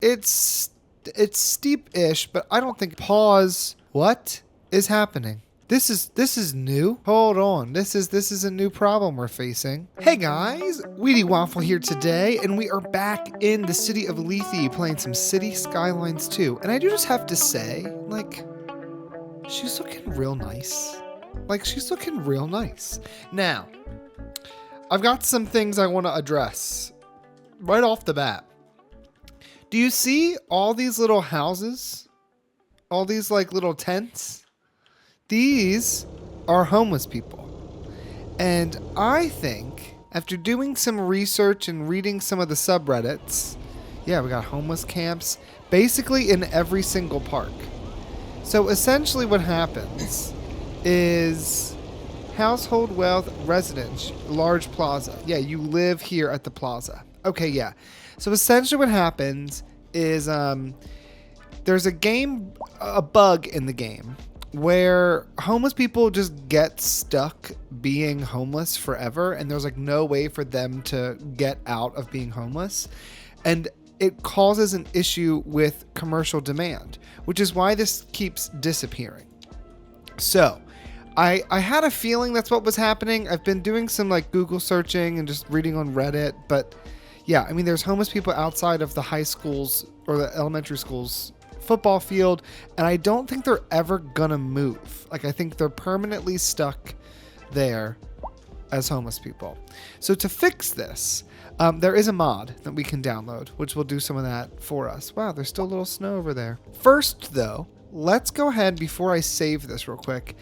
It's steep-ish, but I don't think pause. What is happening? This is new. Hold on. This is a new problem we're facing. Hey guys, Wheatywaffle here today, and we are back in the city of Lethe playing some City Skylines 2. And I do just have to say, like, she's looking real nice. She's looking real nice. Now, I've got some things I want to address right off the bat. Do you see all these little houses? All these like little tents? These are homeless people. And I think after doing some research and reading some of the subreddits, yeah, we got homeless camps basically in every single park. So essentially what happens is household wealth residence, large plaza. Yeah, you live here at the plaza. Okay, yeah. So essentially what happens is there's a bug in the game where homeless people just get stuck being homeless forever, and there's like no way for them to get out of being homeless. And it causes an issue with commercial demand, which is why this keeps disappearing. So I had a feeling that's what was happening. I've been doing some like Google searching and just reading on Reddit, but yeah, I mean, there's homeless people outside of the high schools or the elementary schools football field, and I don't think they're ever gonna move. Like, I think they're permanently stuck there as homeless people. So to fix this, there is a mod that we can download, which will do some of that for us. Wow, there's still a little snow over there. First, though, let's go ahead before I save this real quick.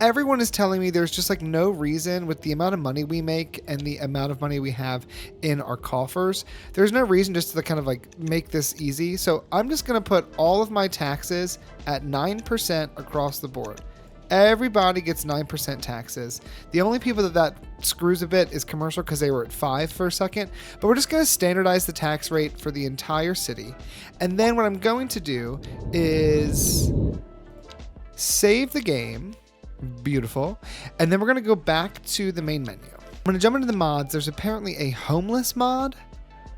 Everyone is telling me there's just like no reason with the amount of money we make and the amount of money we have in our coffers. There's no reason just to kind of like make this easy. So I'm just going to put all of my taxes at 9% across the board. Everybody gets 9% taxes. The only people that screws a bit is commercial because they were at 5 for a second. But we're just going to standardize the tax rate for the entire city. And then what I'm going to do is save the game. Beautiful. And then we're going to go back to the main menu. I'm going to jump into the mods. There's apparently a homeless mod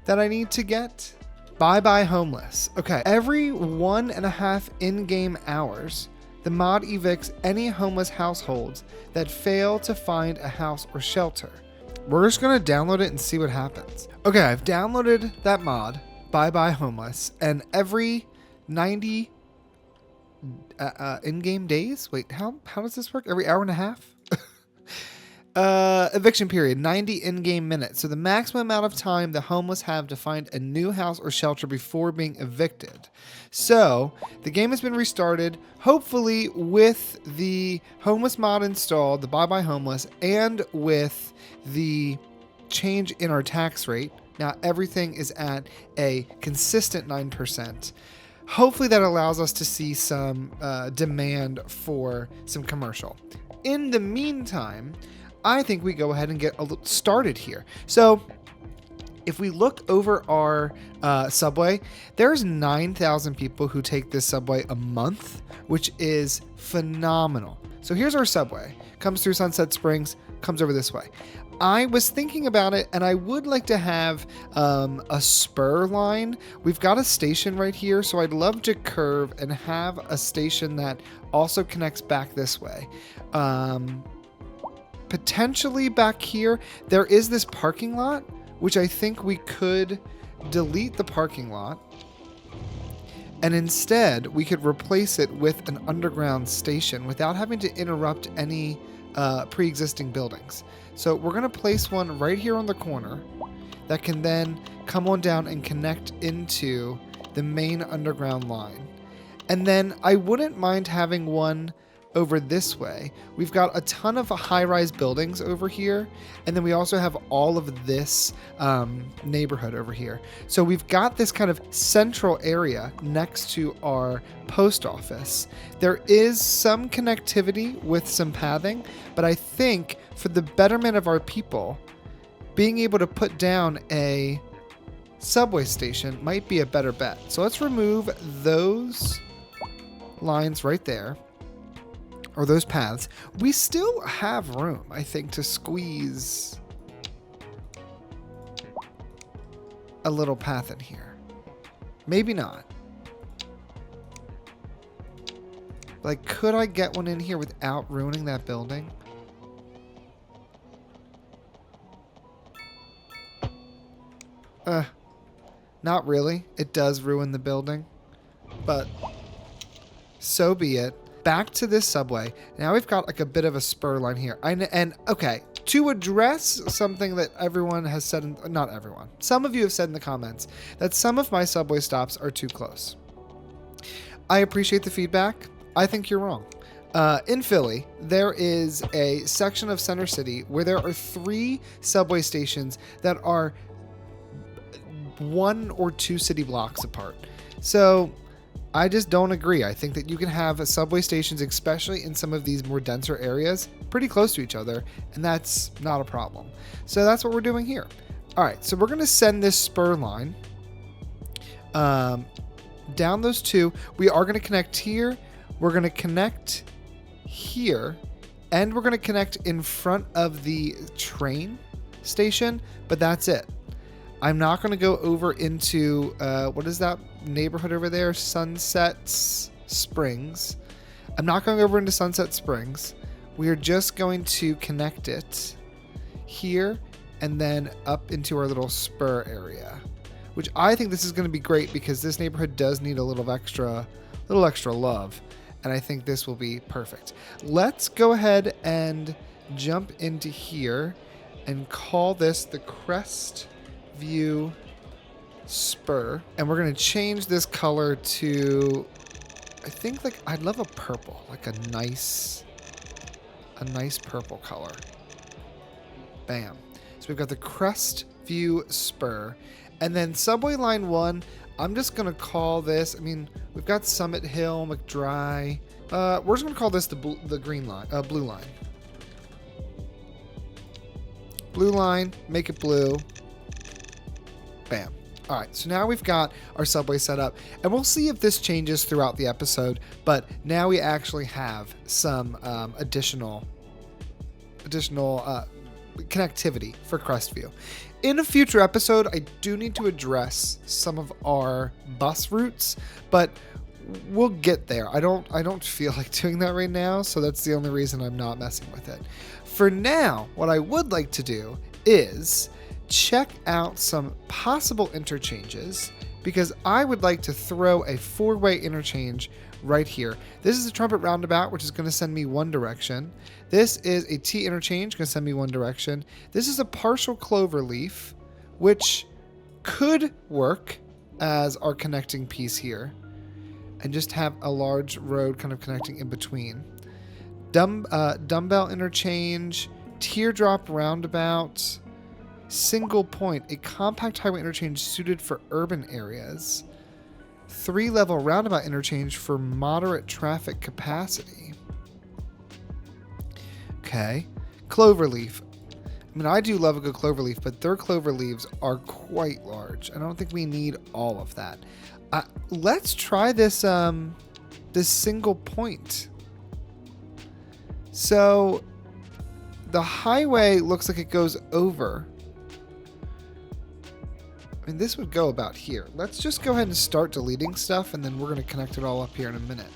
that I need to get. Bye-bye homeless. Okay. Every 1.5 in-game hours, the mod evicts any homeless households that fail to find a house or shelter. We're just going to download it and see what happens. Okay, I've downloaded that mod, Bye Bye Homeless, and every 90 in-game days? Wait, how does this work? Every hour and a half? Eviction period, 90 in-game minutes. So the maximum amount of time the homeless have to find a new house or shelter before being evicted. So the game has been restarted, hopefully with the homeless mod installed, the Bye Bye Homeless, and with the change in our tax rate. Now everything is at a consistent 9%. Hopefully that allows us to see some demand for some commercial. In the meantime, I think we go ahead and get started here. So if we look over our subway, there's 9,000 people who take this subway a month, which is phenomenal. So here's our subway. Comes through Sunset Springs, comes over this way. I was thinking about it, and I would like to have a spur line. We've got a station right here, so I'd love to curve and have a station that also connects back this way. Potentially back here, there is this parking lot, which I think we could delete the parking lot, and instead we could replace it with an underground station without having to interrupt any pre-existing buildings. So we're going to place one right here on the corner that can then come on down and connect into the main underground line. And then I wouldn't mind having one over this way. We've got a ton of high-rise buildings over here, and then we also have all of this neighborhood over here. So we've got this kind of central area next to our post office. There is some connectivity with some pathing, but I think for the betterment of our people, being able to put down a subway station might be a better bet. So let's remove those lines right there, or those paths. We still have room, I think, to squeeze a little path in here. Maybe not. Like, could I get one in here without ruining that building? Not really. It does ruin the building. But so be it. Back to this subway. Now we've got like a bit of a spur line here. And okay, to address something that everyone has said, not everyone, some of you have said in the comments that some of my subway stops are too close. I appreciate the feedback. I think you're wrong. In Philly, there is a section of Center City where there are 3 subway stations that are 1 or 2 city blocks apart. So I just don't agree. I think that you can have subway stations, especially in some of these more denser areas, pretty close to each other, and that's not a problem. So that's what we're doing here. All right, so we're going to send this spur line down those 2. We are going to connect here. We're going to connect here, and we're going to connect in front of the train station, but that's it. I'm not going to go over into, what is that neighborhood over there? Sunset Springs. I'm not going over into Sunset Springs. We are just going to connect it here and then up into our little spur area, which I think this is going to be great because this neighborhood does need a little extra love. And I think this will be perfect. Let's go ahead and jump into here and call this the Crest View Spur, and we're going to change this color to, I think, like, I'd love a purple, like a nice purple color. Bam. So we've got the Crest View Spur, and then subway line 1, I'm just going to call this, I mean, we've got Summit Hill, McDry. We're just going to call this the green line, blue line. Blue line, make it blue. Bam. All right, so now we've got our subway set up, and we'll see if this changes throughout the episode, but now we actually have some additional connectivity for Crestview. In a future episode, I do need to address some of our bus routes, but we'll get there. I don't feel like doing that right now, so that's the only reason I'm not messing with it. For now, what I would like to do is check out some possible interchanges, because I would like to throw a 4-way interchange right here. This is a Trumpet Roundabout, which is going to send me one direction. This is a T interchange, going to send me one direction. This is a partial cloverleaf, which could work as our connecting piece here, and just have a large road kind of connecting in between. Dumbbell interchange, teardrop roundabout, single point, a compact highway interchange suited for urban areas, 3-level roundabout interchange for moderate traffic capacity. Okay, cloverleaf. I mean, I do love a good cloverleaf, but their cloverleaves are quite large. I don't think we need all of that. Let's try this this single point. So the highway looks like it goes over. I mean, this would go about here. Let's just go ahead and start deleting stuff, and then we're going to connect it all up here in a minute.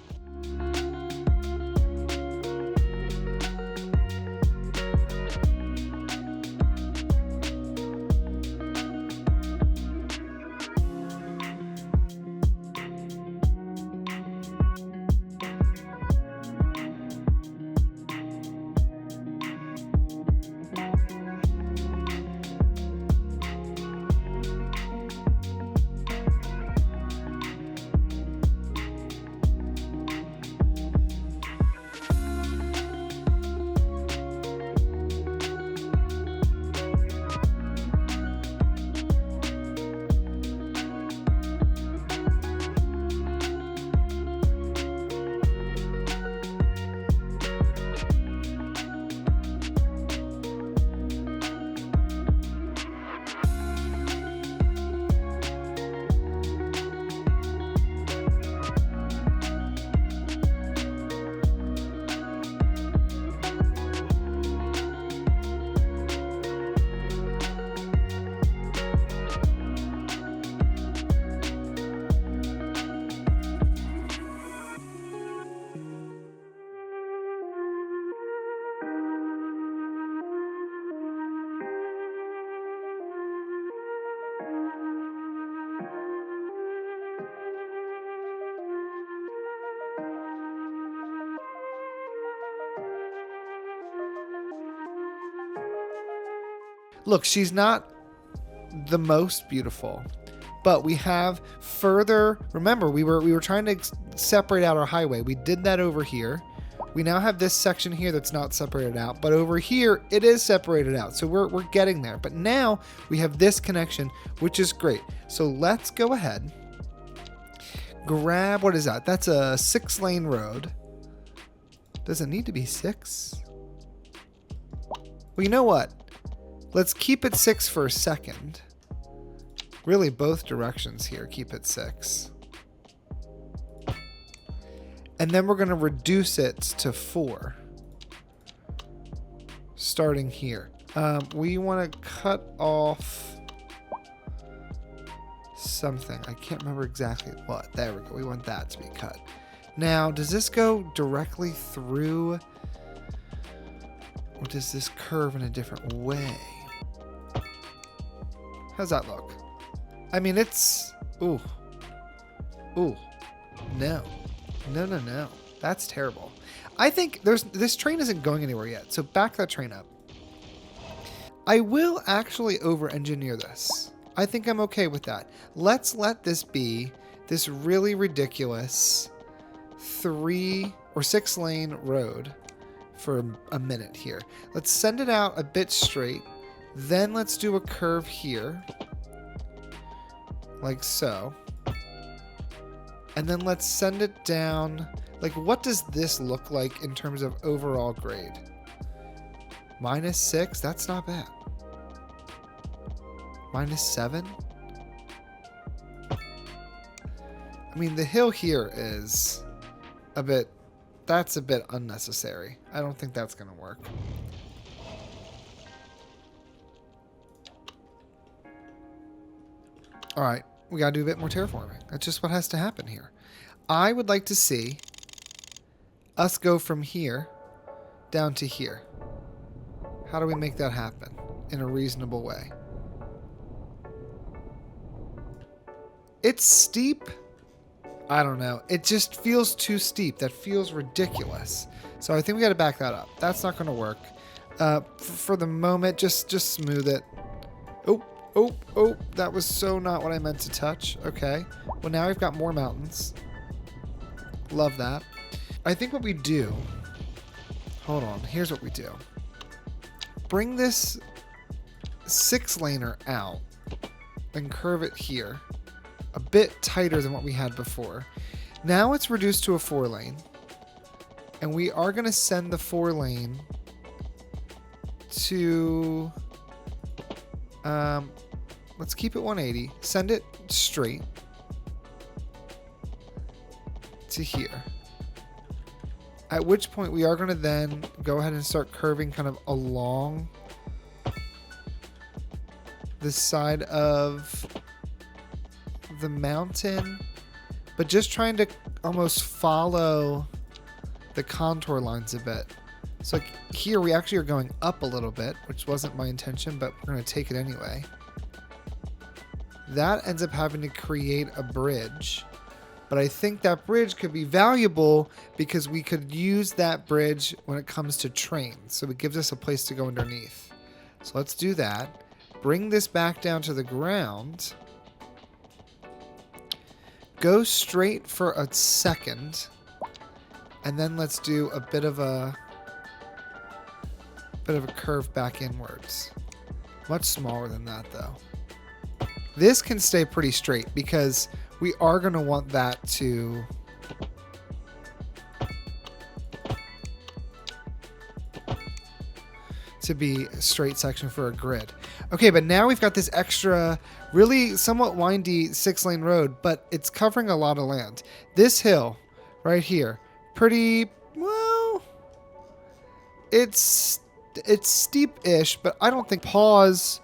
Look, she's not the most beautiful, but we have further. Remember, we were trying to separate out our highway. We did that over here. We now have this section here that's not separated out, but over here it is separated out. So we're getting there. But now we have this connection, which is great. So let's go ahead. Grab, what is that? That's a 6-lane road. Does it need to be 6? Well, you know what? Let's keep it 6 for a second. Really, both directions here, keep it 6. And then we're going to reduce it to 4. Starting here. We want to cut off something. I can't remember exactly what. There we go. We want that to be cut. Now, does this go directly through? Or does this curve in a different way? How's that look? I mean, it's... Ooh. Ooh. No. No, no, no. That's terrible. I think this train isn't going anywhere yet, so back that train up. I will actually over-engineer this. I think I'm okay with that. Let's let this be this really ridiculous 3 or 6-lane road for a minute here. Let's send it out a bit straight. Then let's do a curve here. Like so. And then let's send it down. Like, what does this look like in terms of overall grade? -6? That's not bad. -7? I mean, the hill here is a bit... That's a bit unnecessary. I don't think that's going to work. Alright, we gotta do a bit more terraforming. That's just what has to happen here. I would like to see us go from here down to here. How do we make that happen in a reasonable way? It's steep. I don't know. It just feels too steep. That feels ridiculous. So I think we gotta back that up. That's not gonna work. For the moment, just smooth it. Oh, that was so not what I meant to touch. Okay. Well, now we've got more mountains. Love that. I think what we do... Hold on. Here's what we do. Bring this 6-laner out and curve it here. A bit tighter than what we had before. Now it's reduced to a 4-lane. And we are going to send the 4-lane to... let's keep it 180. Send it straight to here. At which point we are going to then go ahead and start curving kind of along the side of the mountain, but just trying to almost follow the contour lines a bit. So like here we actually are going up a little bit, which wasn't my intention, but we're going to take it anyway. That ends up having to create a bridge. But I think that bridge could be valuable because we could use that bridge when it comes to trains. So it gives us a place to go underneath. So let's do that. Bring this back down to the ground. Go straight for a second. And then let's do a bit of a curve back inwards. Much smaller than that though. This can stay pretty straight because we are going to want that to be a straight section for a grid. Okay, but now we've got this extra, really somewhat windy 6-lane road, but it's covering a lot of land. This hill right here, pretty, well, it's steep-ish, but I don't think... Pause.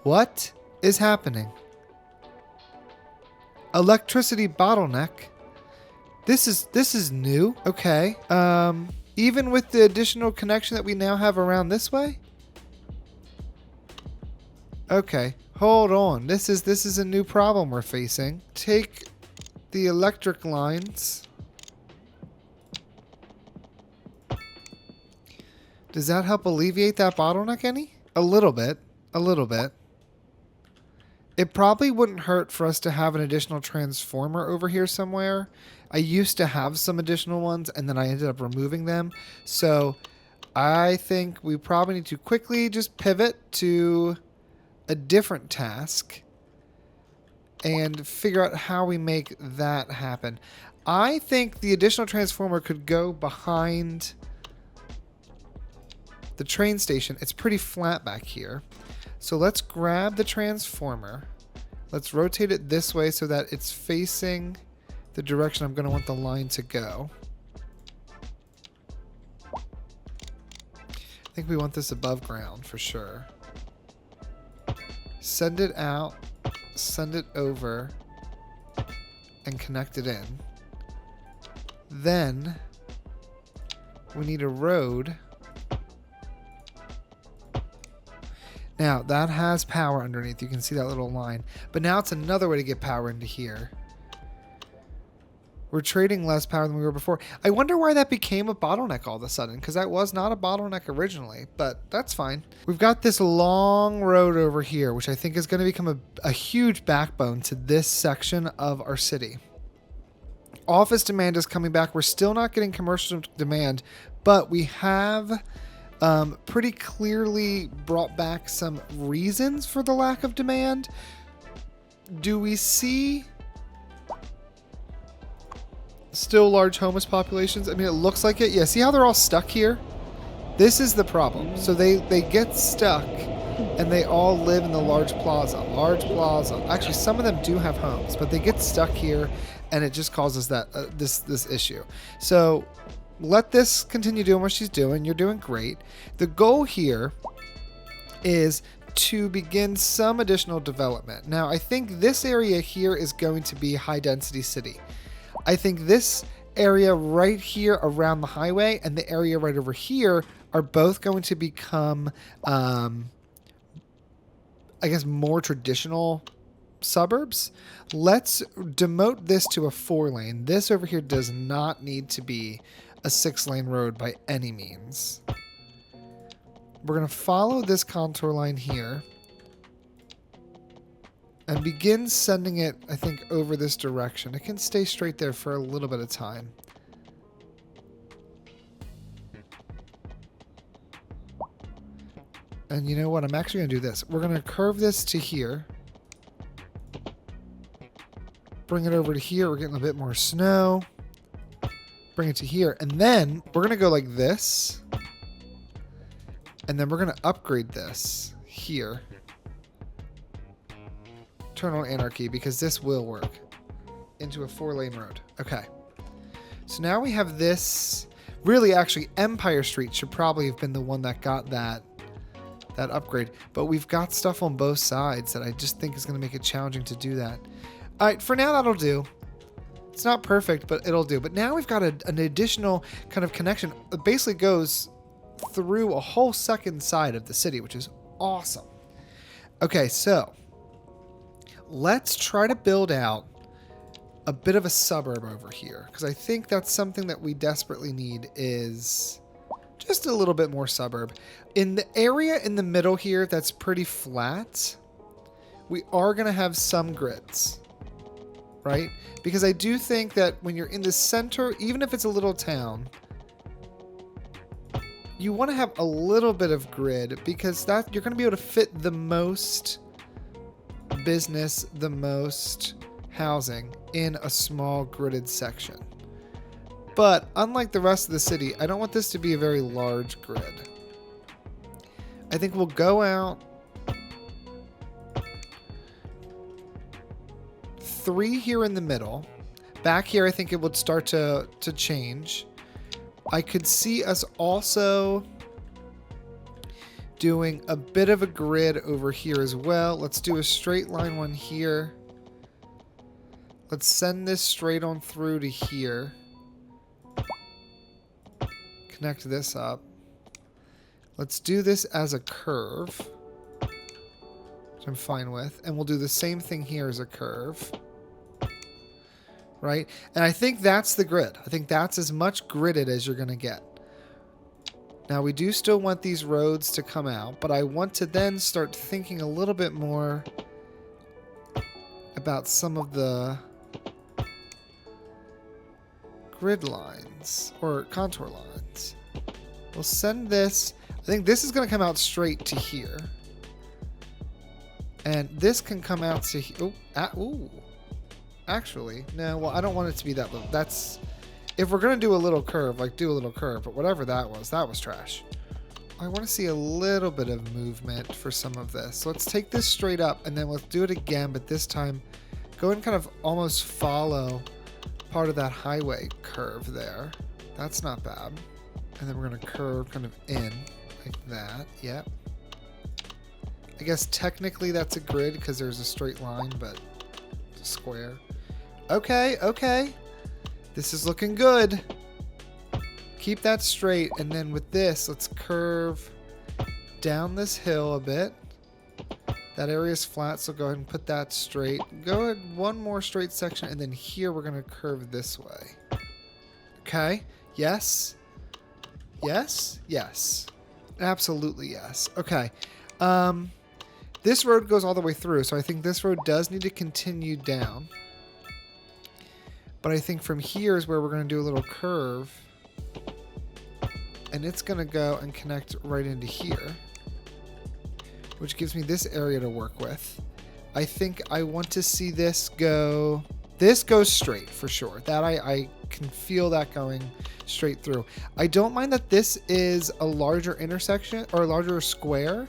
What is happening? Electricity bottleneck. This is new. Okay. Even with the additional connection that we now have around this way? Okay. Hold on. This is a new problem we're facing. Take the electric lines. Does that help alleviate that bottleneck any? A little bit. A little bit. It probably wouldn't hurt for us to have an additional transformer over here somewhere. I used to have some additional ones, and then I ended up removing them. So I think we probably need to quickly just pivot to a different task and figure out how we make that happen. I think the additional transformer could go behind the train station. It's pretty flat back here. So let's grab the transformer. Let's rotate it this way so that it's facing the direction I'm going to want the line to go. I think we want this above ground for sure. Send it out, send it over, and connect it in. Then we need a road. Now, that has power underneath. You can see that little line. But now it's another way to get power into here. We're trading less power than we were before. I wonder why that became a bottleneck all of a sudden, because that was not a bottleneck originally, but that's fine. We've got this long road over here, which I think is going to become a huge backbone to this section of our city. Office demand is coming back. We're still not getting commercial demand, but we have pretty clearly brought back some reasons for the lack of demand. Do we see still large homeless populations? I mean, it looks like it. Yeah, see how they're all stuck here? This is the problem. So they get stuck and they all live in the large plaza. Large plaza. Actually, some of them do have homes, but they get stuck here and it just causes that this issue. So let this continue doing what she's doing. You're doing great. The goal here is to begin some additional development. Now, I think this area here is going to be high density city. I think this area right here around the highway and the area right over here are both going to become, I guess, more traditional suburbs. Let's demote this to a 4-lane. This over here does not need to be a 6-lane road by any means. We're going to follow this contour line here and begin sending it, I think, over this direction. It can stay straight there for a little bit of time. And you know what? I'm actually going to do this. We're going to curve this to here. Bring it over to here. We're getting a bit more snow. Bring it to here. And then we're going to go like this. And then we're going to upgrade this here. Turn on anarchy because this will work into a 4-lane road. Okay. So now we have this. Really, actually, Empire Street should probably have been the one that got that upgrade. But we've got stuff on both sides that I just think is going to make it challenging to do that. All right, for now, that'll do. It's not perfect, but it'll do. But now we've got an additional kind of connection that basically goes through a whole second side of the city, which is awesome. Okay, so let's try to build out a bit of a suburb over here, because I think that's something that we desperately need is just a little bit more suburb. In the area in the middle here that's pretty flat, we are going to have some grids. Right? Because I do think that when you're in the center, even if it's a little town, you want to have a little bit of grid because that you're going to be able to fit the most business, the most housing in a small gridded section. But unlike the rest of the city, I don't want this to be a very large grid. I think we'll go out 3 here in the middle. Back here, I think it would start to change. I could see us also doing a bit of a grid over here as well. Let's do a straight line one here. Let's send this straight on through to here. Connect this up. Let's do this as a curve, which I'm fine with. And we'll do the same thing here as a curve. Right? And I think that's the grid. I think that's as much gridded as you're going to get. Now we do still want these roads to come out, but I want to then start thinking a little bit more about some of the grid lines or contour lines. We'll send this. I think this is going to come out straight to here. And this can come out to here. Ooh. Actually, no, well, I don't want it to be that low. That's, if we're going to do a little curve, like do a little curve, but whatever that was trash. I want to see a little bit of movement for some of this. So let's take this straight up and then let's do it again, but this time go and kind of almost follow part of that highway curve there. That's not bad. And then we're going to curve kind of in like that. Yep. I guess technically that's a grid because there's a straight line, but it's a square. Okay. This is looking good. Keep that straight. And then with this, let's curve down this hill a bit. That area is flat, so go ahead and put that straight. Go ahead, one more straight section, and then here we're going to curve this way. Okay. Yes. Absolutely yes. Okay. This road goes all the way through, so I think this road does need to continue down. But I think from here is where we're going to do a little curve. And it's going to go and connect right into here, which gives me this area to work with. I think I want to see this go... This goes straight for sure. That I can feel that going straight through. I don't mind that this is a larger intersection or a larger square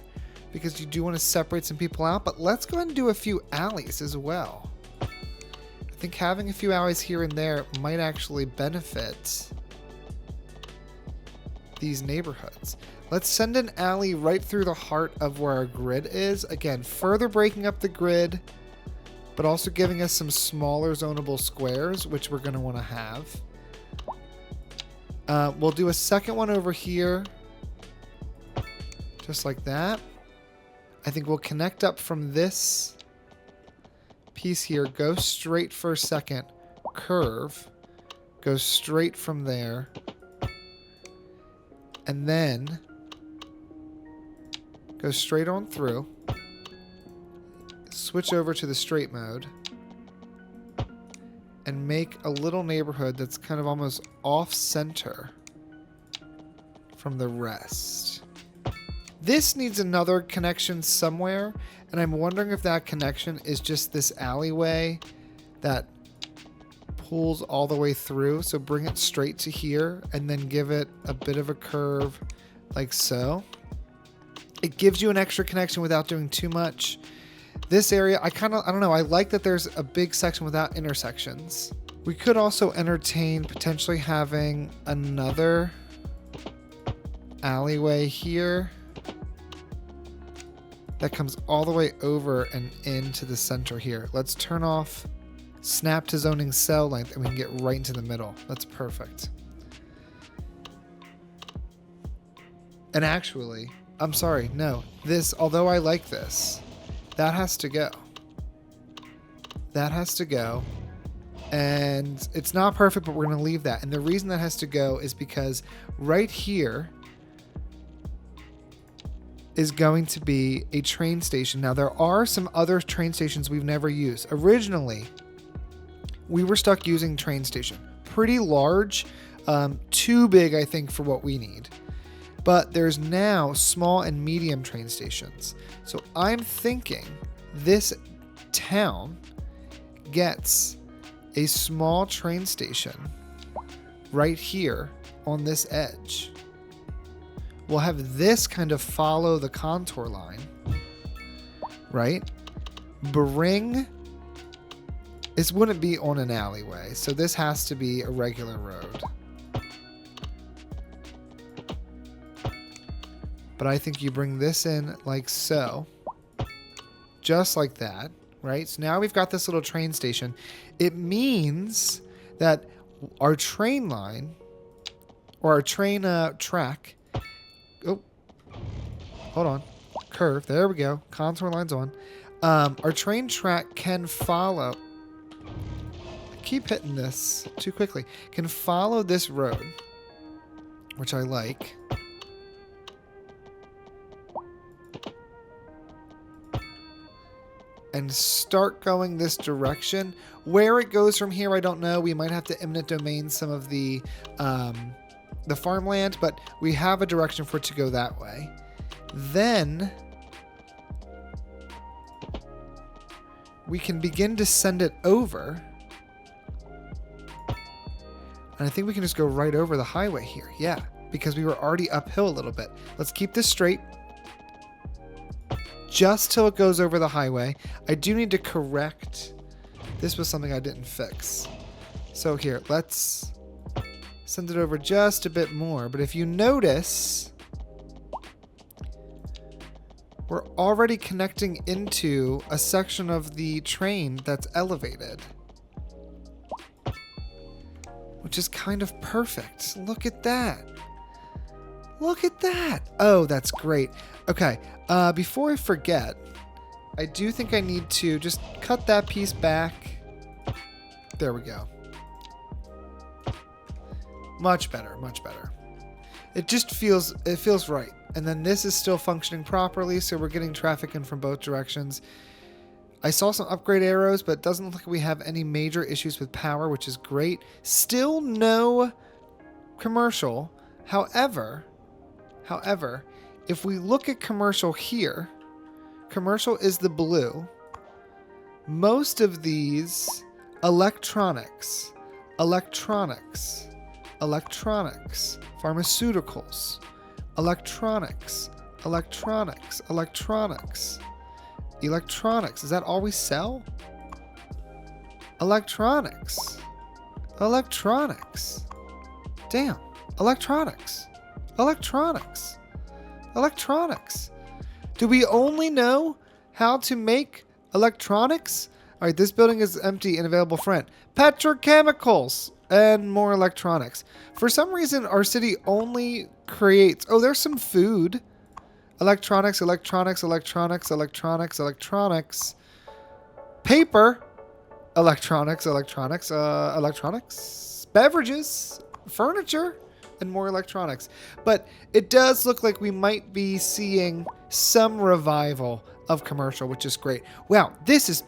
because you do want to separate some people out, but let's go ahead and do a few alleys as well. I think having a few alleys here and there might actually benefit these neighborhoods. Let's send an alley right through the heart of where our grid is. Again, further breaking up the grid, but also giving us some smaller zonable squares, which we're going to want to have. We'll do a second one over here, just like that. I think we'll connect up from this piece here, go straight for a second, curve, go straight from there, and then go straight on through, switch over to the straight mode, and make a little neighborhood that's kind of almost off-center from the rest. This needs another connection somewhere, and I'm wondering if that connection is just this alleyway that pulls all the way through. So bring it straight to here and then give it a bit of a curve like so. It gives you an extra connection without doing too much. This area, I don't know, I like that there's a big section without intersections. We could also entertain potentially having another alleyway here that comes all the way over and into the center here. Let's turn off snap to zoning cell length and we can get right into the middle. That's perfect. And actually, I'm sorry, no, this, although I like this, that has to go. That has to go. And it's not perfect, but we're going to leave that. And the reason that has to go is because right here is going to be a train station. Now, there are some other train stations we've never used. Originally, we were stuck using train station. Pretty large, too big, I think, for what we need. But there's now small and medium train stations. So I'm thinking this town gets a small train station right here on this edge. We'll have this kind of follow the contour line, right? Bring, this wouldn't be on an alleyway, so this has to be a regular road. But I think you bring this in like so, just like that, right? So now we've got this little train station. It means that our train line or our train track, oh, hold on, curve, there we go, contour line's on. Our train track can follow, I keep hitting this too quickly, can follow this road, which I like. and start going this direction. Where it goes from here, I don't know. We might have to eminent domain some of the farmland, but we have a direction for it to go that way. Then we can begin to send it over. And I think we can just go right over the highway here. Yeah, because we were already uphill a little bit. Let's keep this straight. Just till it goes over the highway. I do need to correct. This was something I didn't fix. So here, let's send it over just a bit more. But if you notice, we're already connecting into a section of the train that's elevated, which is kind of perfect. Look at that. Look at that. Oh, that's great. Okay, before I forget, I do think I need to just cut that piece back. There we go. Much better, much better. It just feels right. And then this is still functioning properly, so we're getting traffic in from both directions. I saw some upgrade arrows, but it doesn't look like we have any major issues with power, which is great. Still no commercial. However, if we look at commercial here, commercial is the blue. Most of these electronics, pharmaceuticals, electronics. Is that all we sell? Electronics. Damn. Electronics. Do we only know how to make electronics? All right, this building is empty and available for rent. Petrochemicals and more electronics. For some reason, our city only creates... Oh, there's some food. Electronics. Paper. Electronics. Beverages. Furniture. And more electronics. But it does look like we might be seeing some revival of commercial, which is great. Wow, this is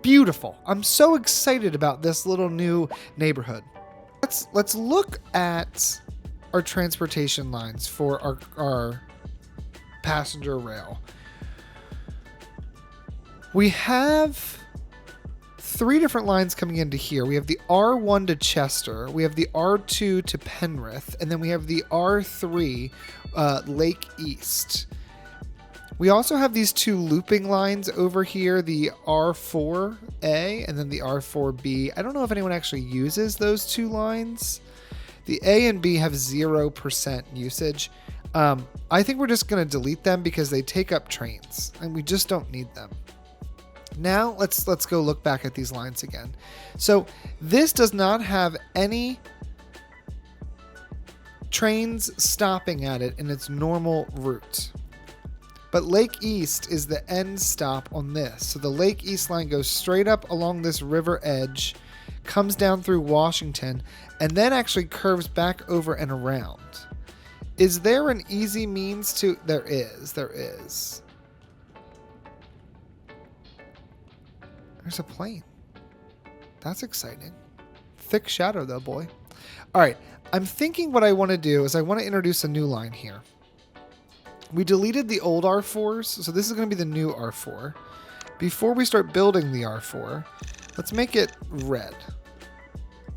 beautiful. I'm so excited about this little new neighborhood. Let's look at our transportation lines for our passenger rail. We have 3 different lines coming into here. We have the R1 to Chester, we have the R2 to Penrith, and then we have the R3 Lake East. We also have these 2 looping lines over here, the R4A and then the R4B. I don't know if anyone actually uses those 2 lines. The A and B have 0% usage. I think we're just going to delete them because they take up trains and we just don't need them. Now let's go look back at these lines again. So this does not have any trains stopping at it in its normal route. But Lake East is the end stop on this. So the Lake East line goes straight up along this river edge, comes down through Washington, and then actually curves back over and around. Is there an easy means to... There is. There's a plane. That's exciting. Thick shadow though, boy. All right. I'm thinking what I want to do is I want to introduce a new line here. We deleted the old R4s, so this is going to be the new R4. Before we start building the R4, let's make it red.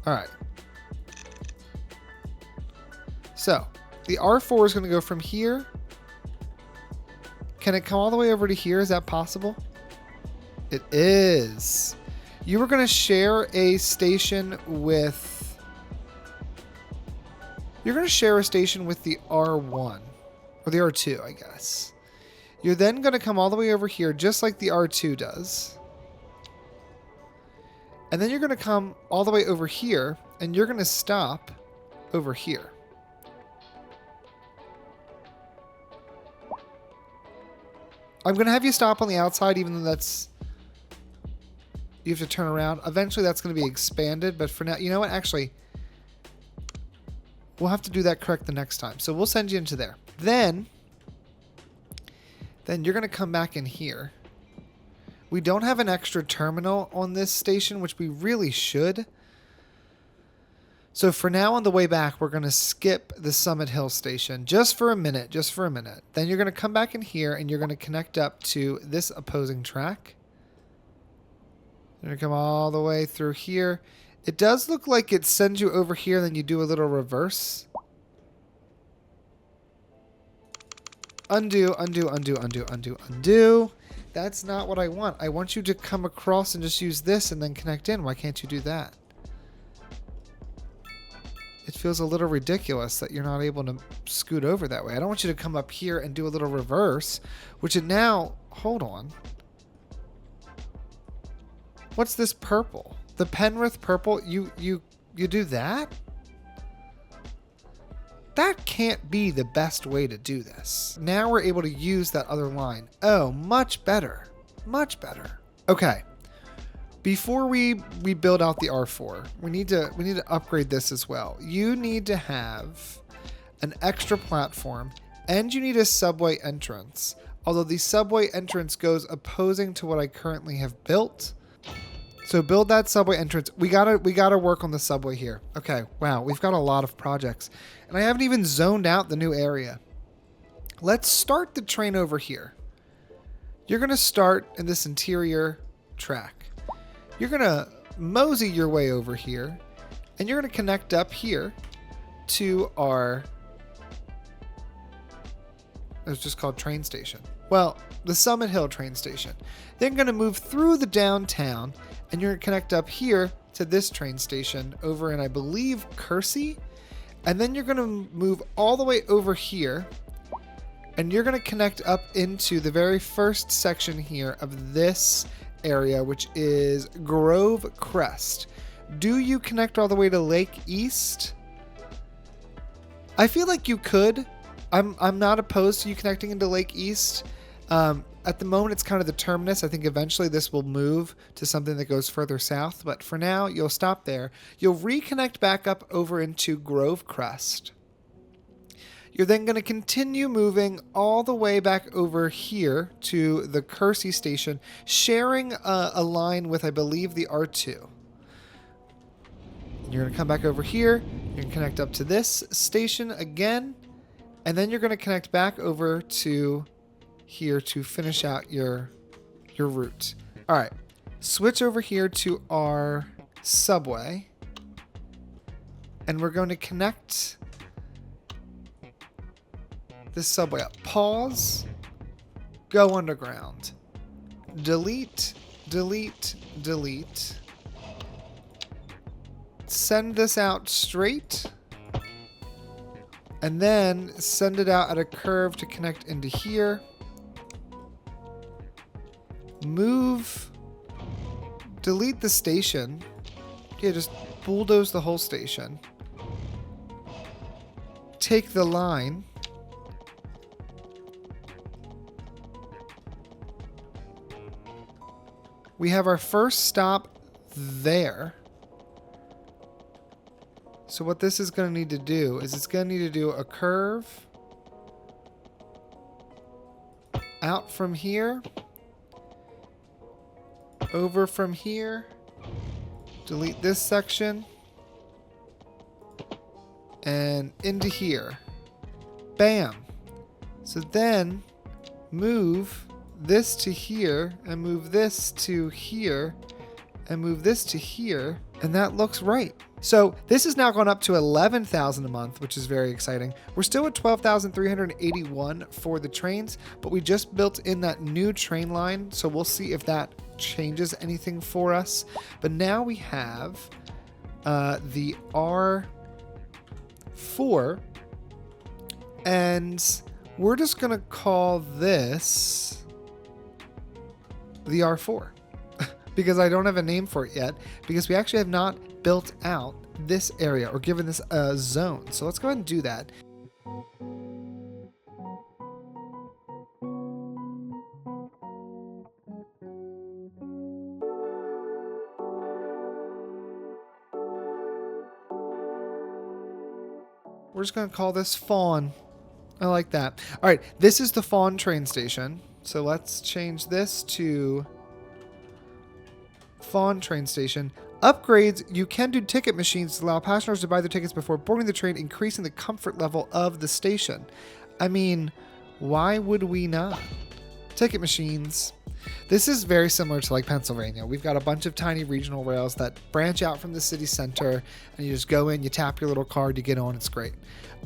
All right. So the R4 is going to go from here. Can it come all the way over to here? Is that possible? It is. You were going to share a station with... You're going to share a station with the R1. Or the R2, I guess. You're then going to come all the way over here, just like the R2 does. And then you're going to come all the way over here, and you're going to stop over here. I'm going to have you stop on the outside, even though that's... You have to turn around. Eventually, that's going to be expanded, but for now... You know what? Actually, we'll have to do that correct the next time. So we'll send you into there. Then you're going to come back in here. We don't have an extra terminal on this station, which we really should. So for now, on the way back, we're going to skip the Summit Hill station just for a minute, Then you're going to come back in here and you're going to connect up to this opposing track. You're going to come all the way through here. It does look like it sends you over here, then you do a little reverse. Undo, undo, undo, undo, undo, undo. That's not what I want. I want you to come across and just use this and then connect in. Why can't you do that? It feels a little ridiculous that you're not able to scoot over that way. I don't want you to come up here and do a little reverse, which it now... Hold on. What's this purple? The Penrith purple? You do that? That can't be the best way to do this. Now we're able to use that other line. Oh, much better. Much better. Okay. Before we build out the R4, we need to upgrade this as well. You need to have an extra platform and you need a subway entrance. Although the subway entrance goes opposing to what I currently have built. So build that subway entrance. We gotta work on the subway here. Okay, wow, we've got a lot of projects. And I haven't even zoned out the new area. Let's start the train over here. You're gonna start in this interior track. You're going to mosey your way over here, and you're going to connect up here to our, it's just called train station. Well, the Summit Hill train station. Then going to move through the downtown, and you're going to connect up here to this train station over in, I believe, Kersey. And then you're going to move all the way over here, and you're going to connect up into the very first section here of this area, which is Grove Crest. Do you connect all the way to Lake East? I feel like you could. I'm not opposed to you connecting into Lake East. At the moment, it's kind of the terminus. I think eventually this will move to something that goes further south, but for now, you'll stop there. You'll reconnect back up over into Grove Crest. You're then going to continue moving all the way back over here to the Kersey station, sharing a line with, I believe, the R2. You're going to come back over here. You're going to connect up to this station again. And then you're going to connect back over to here to finish out your route. All right. Switch over here to our subway. And we're going to connect this subway up. Pause. Go underground. Delete. Delete. Delete. Send this out straight. And then send it out at a curve to connect into here. Move. Delete the station. Yeah, just bulldoze the whole station. Take the line. We have our first stop there. So what this is going to need to do is it's going to need to do a curve out from here, over from here, delete this section, and into here. Bam. So then move this to here, and move this to here, and move this to here, and that looks right. So this has now gone up to $11,000 a month, which is very exciting. We're still at $12,381 for the trains, but we just built in that new train line, so we'll see if that changes anything for us. But now we have the R4, and we're just gonna call this the R4 because I don't have a name for it yet, because we actually have not built out this area or given this a zone. So let's go ahead and do that. We're just going to call this Fawn. I like that. All right, this is the Fawn train station. So let's change this to Fawn train station. Upgrades, you can do ticket machines to allow passengers to buy their tickets before boarding the train, increasing the comfort level of the station. I mean, why would we not? Ticket machines. This is very similar to like Pennsylvania. We've got a bunch of tiny regional rails that branch out from the city center, and you just go in, you tap your little card, you get on, it's great.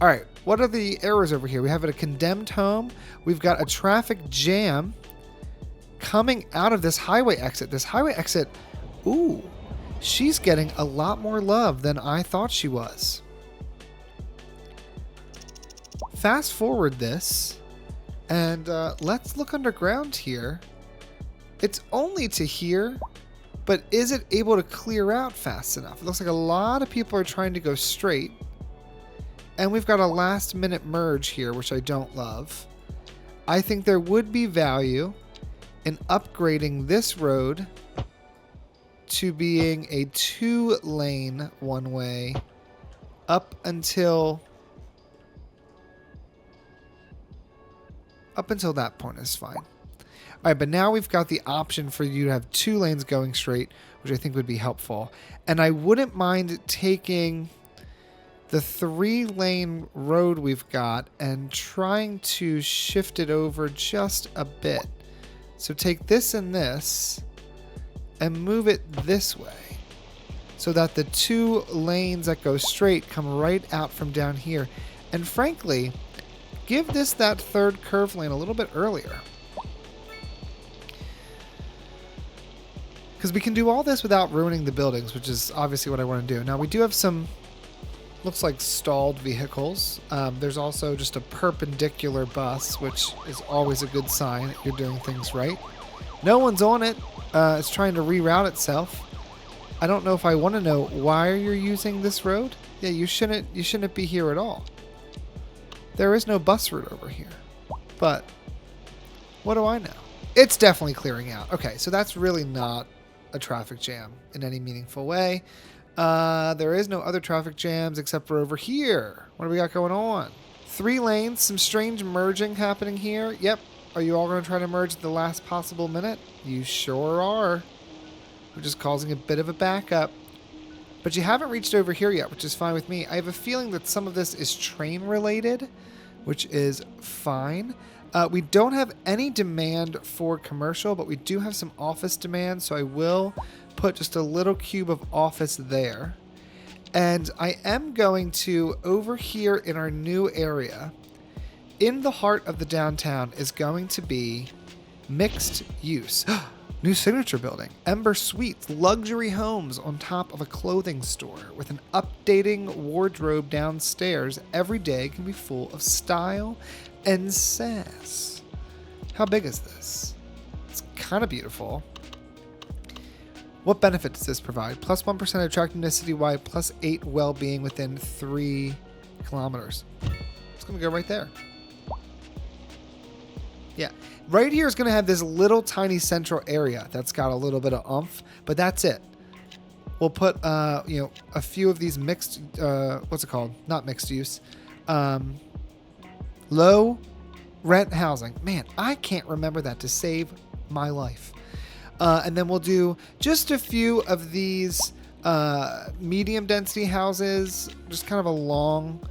All right, what are the errors over here? We have a condemned home. We've got a traffic jam coming out of this highway exit. This highway exit, ooh, she's getting a lot more love than I thought she was. Fast forward this, and let's look underground here. It's only to here, but is it able to clear out fast enough? It looks like a lot of people are trying to go straight. And we've got a last minute merge here, which I don't love. I think there would be value in upgrading this road to being a 2-lane one-way up until that point is fine. All right, but now we've got the option for you to have 2 lanes going straight, which I think would be helpful. And I wouldn't mind taking the 3-lane road we've got and trying to shift it over just a bit. So take this and this and move it this way so that the 2 lanes that go straight come right out from down here. And frankly, give this that 3rd curve lane a little bit earlier. Because we can do all this without ruining the buildings, which is obviously what I want to do. Now we do have some, looks like stalled vehicles. There's also just a perpendicular bus, which is always a good sign that you're doing things right. No one's on it. It's trying to reroute itself. I don't know if I want to know why you're using this road. Yeah, you shouldn't be here at all. There is no bus route over here. But what do I know? It's definitely clearing out. Okay, so that's really not a traffic jam in any meaningful way. There is no other traffic jams except for over here. What do we got going on? 3 lanes, some strange merging happening here. Yep. Are you all going to try to merge at the last possible minute? You sure are. We're just causing a bit of a backup. But you haven't reached over here yet, which is fine with me. I have a feeling that some of this is train related, which is fine. We don't have any demand for commercial, but we do have some office demand, so I will put just a little cube of office there. And I am going to, over here in our new area, in the heart of the downtown, is going to be mixed use. New signature building, Ember Suites, luxury homes on top of a clothing store with an updating wardrobe downstairs. Every day can be full of style and sass. How big is this? It's kind of beautiful. What benefit does this provide? Plus 1% attractiveness citywide, plus 8 well-being within 3 kilometers. It's going to go right there. Yeah. Right here is going to have this little tiny central area that's got a little bit of oomph, but that's it. We'll put, a few of these mixed, what's it called? Not mixed use. Low rent housing. Man, I can't remember that to save my life. And then we'll do just a few of these medium density houses, just kind of along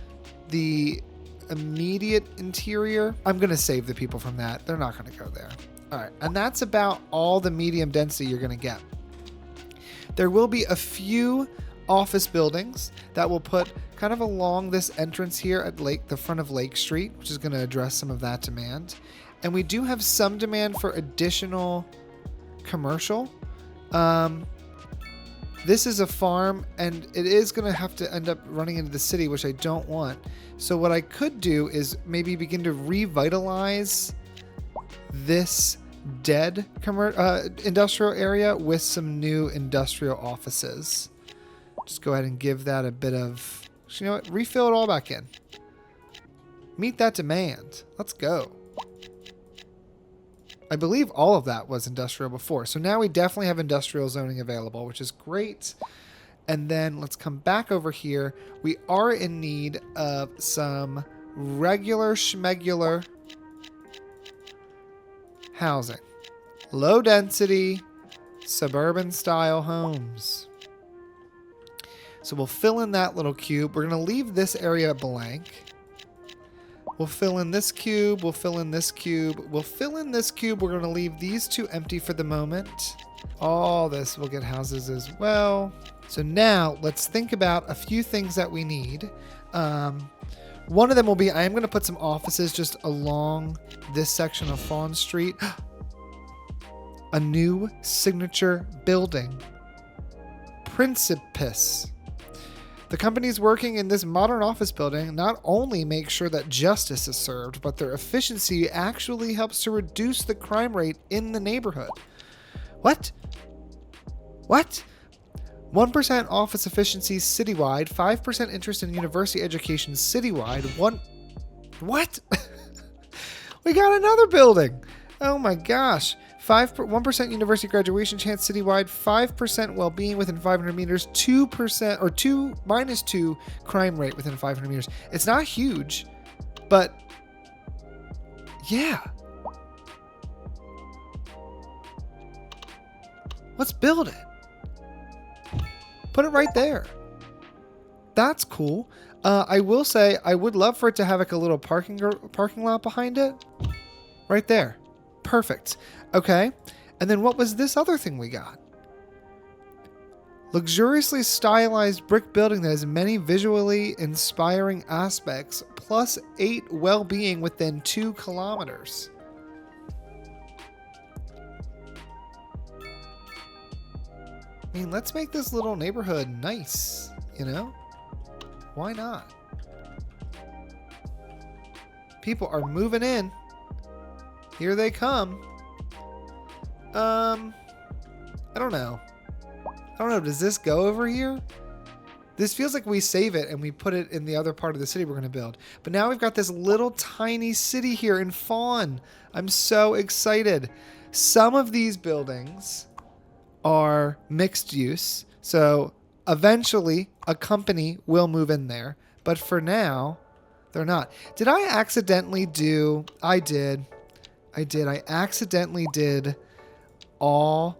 the immediate interior. I'm going to save the people from that. They're not going to go there. All right. And that's about all the medium density you're going to get. There will be a few office buildings that will put kind of along this entrance here at the front of Lake Street, which is going to address some of that demand. And we do have some demand for additional commercial. This is a farm, and it is going to have to end up running into the city, which I don't want. So what I could do is maybe begin to revitalize this dead industrial area with some new industrial offices. Just go ahead and give that a bit of, you know what, refill it all back in. Meet that demand. Let's go. I believe all of that was industrial before. So now we definitely have industrial zoning available, which is great. And then let's come back over here. We are in need of some regular schmegular housing. Low density, Suburban style homes. So we'll fill in that little cube. We're going to leave this area blank. We'll fill in this cube. We'll fill in this cube. We'll fill in this cube. We're going to leave these two empty for the moment. All this will get houses as well. So now let's think about a few things that we need. One of them will be, I am going to put some offices just along this section of Fawn Street. A new signature building. Principus. The companies working in this modern office building not only make sure that justice is served, but their efficiency actually helps to reduce the crime rate in the neighborhood. What? What? 1% office efficiency citywide, 5% interest in university education citywide, What? We got another building. Oh my gosh. 1% university graduation chance citywide, 5% well-being within 500 meters, 2% or -2 crime rate within 500 meters. It's not huge, but yeah. Let's build it. Put it right there. That's cool. I will say I would love for it to have like a little parking lot behind it. Right there. Perfect. Okay. And then what was this other thing we got? Luxuriously stylized brick building that has many visually inspiring aspects, plus 8 well-being within 2 kilometers. I mean, let's make this little neighborhood nice, you know? Why not? People are moving in. Here they come. I don't know. Does this go over here? This feels like we save it and we put it in the other part of the city we're going to build. But now we've got this little tiny city here in Fawn. I'm so excited. Some of these buildings are mixed use. So eventually a company will move in there. But for now, they're not. Did I accidentally do... I did. I accidentally did all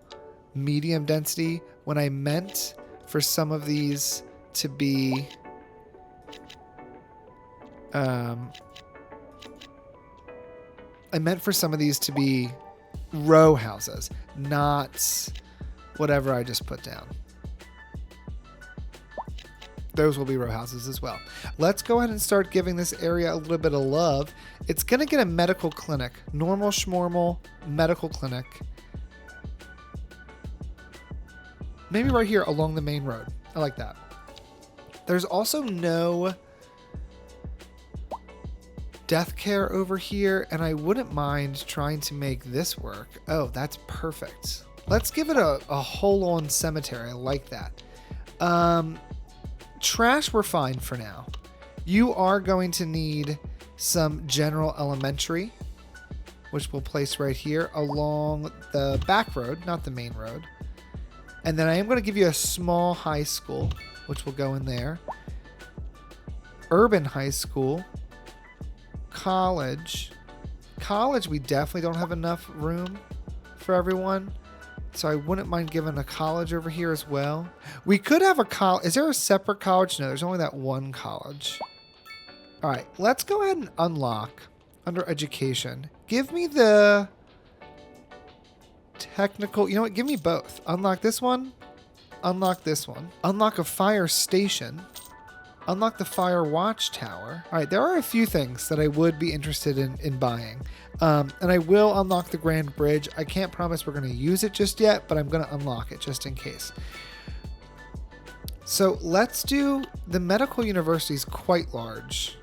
medium density when I meant for some of these to be I meant for some of these to be row houses, not whatever I just put down. Those will be row houses as well. Let's go ahead and start giving this area a little bit of love. It's going to get a medical clinic. Normal schmormal medical clinic. Maybe right here along the main road. I like that. There's also no death care over here, and I wouldn't mind trying to make this work. Oh, that's perfect. Let's give it a whole-on cemetery. I like that. Trash, we're fine for now. You are going to need some general elementary, which we'll place right here along the back road, not the main road. And then I am going to give you a small high school, which will go in there. Urban high school. College. College, we definitely don't have enough room for everyone. So I wouldn't mind giving a college over here as well. We could have a college. Is there a separate college? No, there's only that one college. All right, let's go ahead and unlock under education. Give me the technical. You know what? Give me both. Unlock this one. Unlock this one. Unlock a fire station. Unlock the fire watchtower. All right, there are a few things that I would be interested in buying. And I will unlock the Grand Bridge. I can't promise we're going to use it just yet, but I'm going to unlock it just in case. So let's do the medical university is quite large.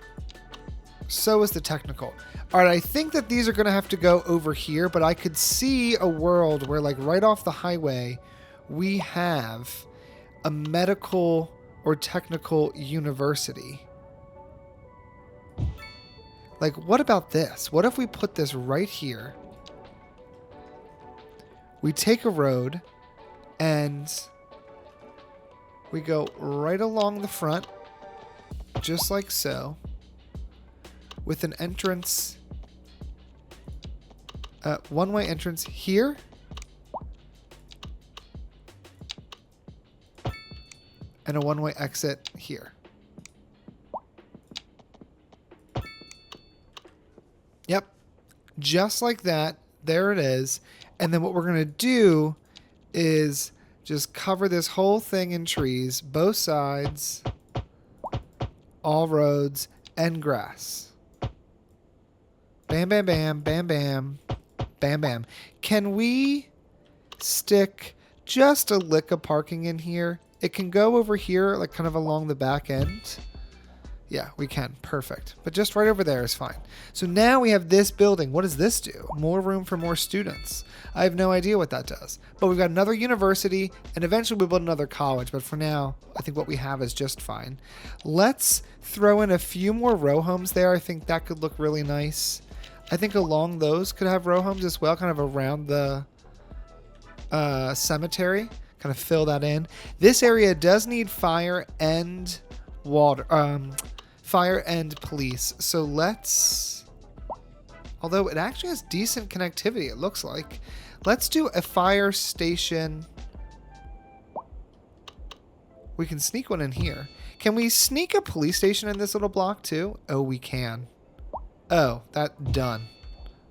So is the technical. All right, I think that these are going to have to go over here, but I could see a world where like right off the highway, we have a medical or technical university. Like, what about this? What if we put this right here? We take a road and we go right along the front, just like so, with an entrance, one-way entrance here and a one-way exit here. Yep. Just like that. There it is. And then what we're going to do is just cover this whole thing in trees, both sides, all roads, and grass. Bam, bam, bam, bam, bam, bam, bam. Can we stick just a lick of parking in here? It can go over here, like kind of along the back end. Yeah, we can. Perfect. But just right over there is fine. So now we have this building. What does this do? More room for more students. I have no idea what that does. But we've got another university, and eventually we'll build another college. But for now, I think what we have is just fine. Let's throw in a few more row homes there. I think that could look really nice. I think along those could have row homes as well, kind of around the cemetery. Kind of fill that in. This area does need fire and water. Fire and police. So let's, although it actually has decent connectivity, it looks like. Let's do a fire station. We can sneak one in here. Can we sneak a police station in this little block too? Oh, we can. Oh, done.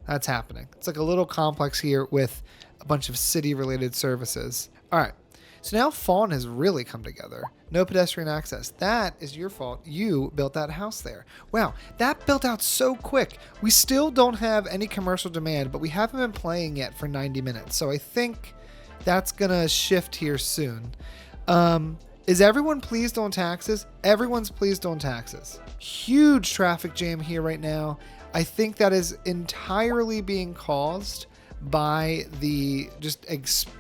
That's happening. It's like a little complex here with a bunch of city-related services. All right. So now Fawn has really come together. No pedestrian access. That is your fault. You built that house there. Wow, that built out so quick. We still don't have any commercial demand, but we haven't been playing yet for 90 minutes. So I think that's going to shift here soon. Is everyone pleased on taxes? Everyone's pleased on taxes. Huge traffic jam here right now. I think that is entirely being caused by the just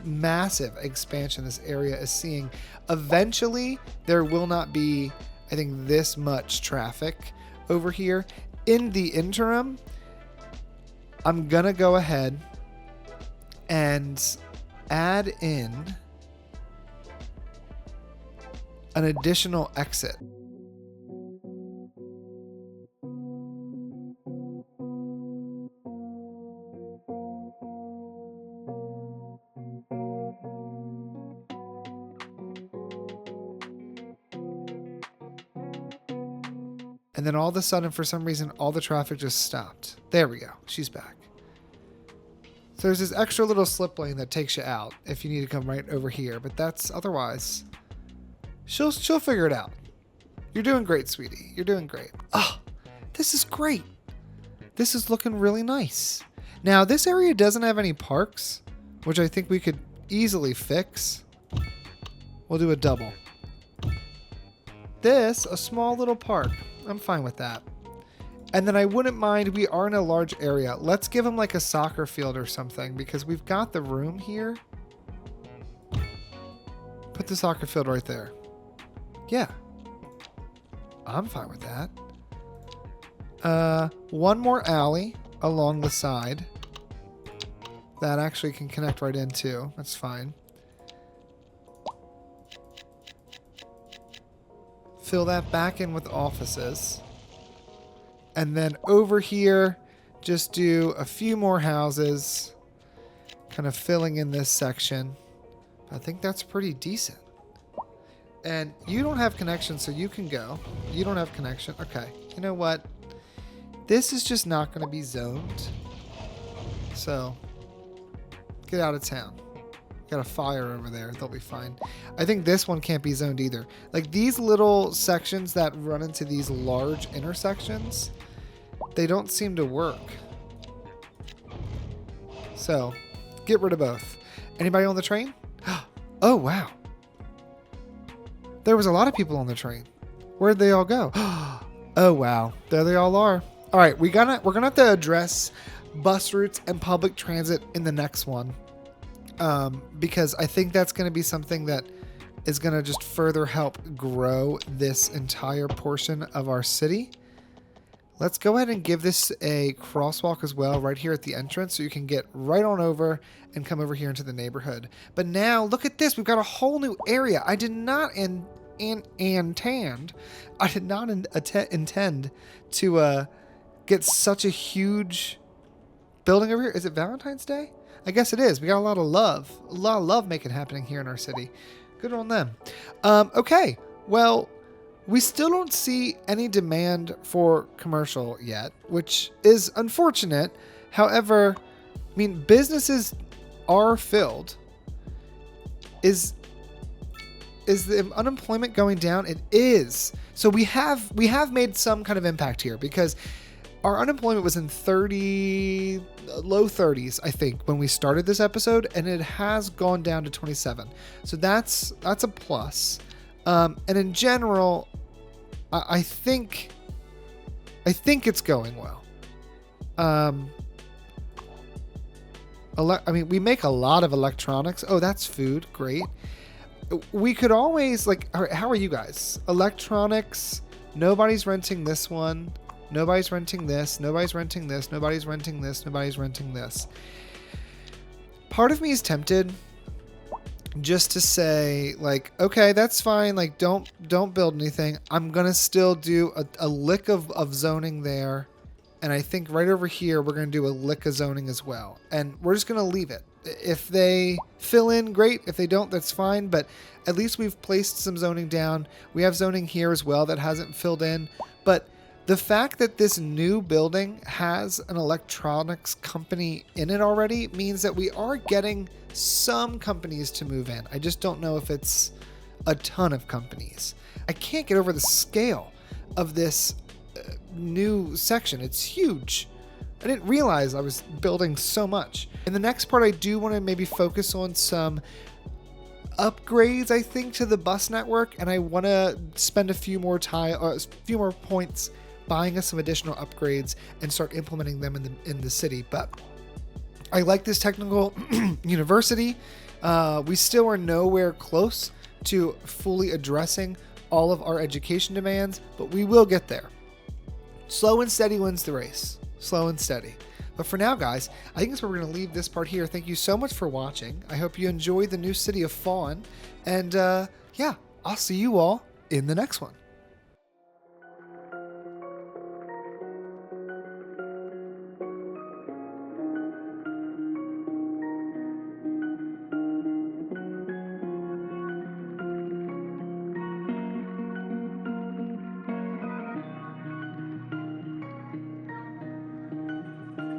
massive expansion this area is seeing. Eventually, there will not be, I think, this much traffic over here. In the interim, I'm going to go ahead and add in an additional exit. And then all of a sudden, for some reason, all the traffic just stopped. There we go. She's back. So there's this extra little slip lane that takes you out if you need to come right over here. But that's otherwise, she'll figure it out. You're doing great, sweetie. You're doing great. Oh, this is great. This is looking really nice. Now, this area doesn't have any parks, which I think we could easily fix. We'll do a double. This, a small little park. I'm fine with that. And then I wouldn't mind, we are in a large area. Let's give them like a soccer field or something because we've got the room here. Put the soccer field right there. Yeah. I'm fine with that. One more alley along the side. That actually can connect right into. That's fine. Fill that back in with offices. And then over here, just do a few more houses, kind of filling in this section. I think that's pretty decent. And you don't have connection, so you can go. You don't have connection. Okay. You know what? This is just not going to be zoned. So, get out of town. Got a fire over there. They'll be fine. I think this one can't be zoned either. Like these little sections that run into these large intersections, they don't seem to work. So, get rid of both. Anybody on the train? Oh, wow. There was a lot of people on the train. Where'd they all go? Oh, wow. There they all are. All right, we're gonna have to address bus routes and public transit in the next one. Because I think that's going to be something that is going to just further help grow this entire portion of our city. Let's go ahead and give this a crosswalk as well right here at the entrance so you can get right on over and come over here into the neighborhood. But now look at this. We've got a whole new area. I did not intend to get such a huge building over here. Is it Valentine's Day? I guess it is. We got a lot of love making happening here in our city. Good on them. Okay, Well, we still don't see any demand for commercial yet, which is unfortunate. However, I mean, businesses are filled. Is the unemployment going down? It is. So we have made some kind of impact here, because our unemployment was in low 30s, I think, when we started this episode, and it has gone down to 27. So that's a plus. And in general, I think it's going well. I mean, we make a lot of electronics. Oh, that's food. Great. We could always, like, how are you guys? Electronics. Nobody's renting this one. Nobody's renting this. Nobody's renting this. Nobody's renting this. Nobody's renting this. Part of me is tempted just to say, like, okay, that's fine. Like, don't build anything. I'm going to still do a lick of zoning there. And I think right over here, we're going to do a lick of zoning as well. And we're just going to leave it. If they fill in, great. If they don't, that's fine. But at least we've placed some zoning down. We have zoning here as well that hasn't filled in. But the fact that this new building has an electronics company in it already means that we are getting some companies to move in. I just don't know if it's a ton of companies. I can't get over the scale of this new section. It's huge. I didn't realize I was building so much. In the next part, I do want to maybe focus on some upgrades, I think, to the bus network, and I want to spend a few more points buying us some additional upgrades and start implementing them in the city. But I like this technical university. We still are nowhere close to fully addressing all of our education demands, but we will get there. Slow and steady wins the race. Slow and steady. But for now, guys, I think that's where we're going to leave this part here. Thank you so much for watching. I hope you enjoyed the new city of Fawn. And yeah, I'll see you all in the next one.